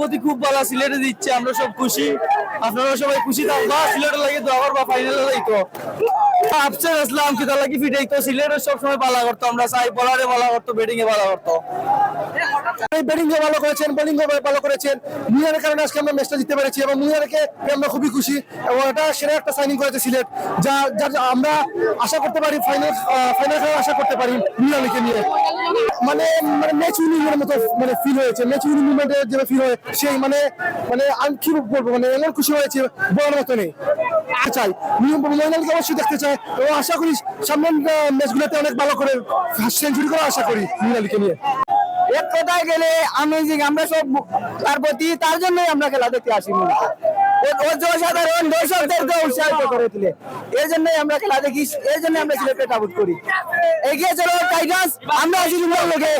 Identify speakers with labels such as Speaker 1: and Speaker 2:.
Speaker 1: অনুভূতি খুব ভালো, সিলেটে দিচ্ছে, আমরা সব খুশি, আপনারা সবাই খুশি থাকবা, সিলেটে লাগে দোয়া করবা, ফাইনালে যাইতো। আফসার আসলাম কি তার লাগি ফিটাইতো, সিলেটে সব সময় ভালো করতো, আমরা চাই বলারে ভালো করতো, ব্যাটিং এ ভালো করতো।
Speaker 2: ব্যাটিং এ ভালো করেছেন, বোলিং এ ভালো করেছেন, মুনিয়ারের কারণে আজকে আমরা ম্যাচটা জিততে পেরেছি এবং মুনিয়ারকে আমরা খুবই খুশি এবং এটা সেরা একটা সাইনিং করেছে সিলেট, যা আমরা আশা করতে পারি ফাইনাল খেলার আশা করতে পারি মুনিয়ারকে নিয়ে। মানে মানে ম্যাচ উইনিং এর মতো মানে ফিল হয়েছে, ম্যাচ উইনিং মুভমেন্টের যে ফিল হয় সেই মানে মানে আমি কি বলবো, মানে এমন খুশি হয়েছে বলার মতো নেই। চাই মুনিয়ারকে অবশ্যই দেখতে চাই এবং আশা করি সামনের ম্যাচগুলোতে অনেক ভালো করে সেঞ্চুরি করার আশা করি মুনিয়ারকে নিয়ে।
Speaker 1: এক কথায় গেলে আমেজিং, আমরা সব তার প্রতি, তার জন্যই আমরা খেলা দেখতে আসি। সাধারণ দর্শকদেরকে উৎসাহিত করে তুলে, এর জন্যই আমরা খেলা দেখি, এর জন্য আমরা সিলেটে টাবুট করি। এগিয়ে চলো টাইগার্স, আমরা আসি লোকে।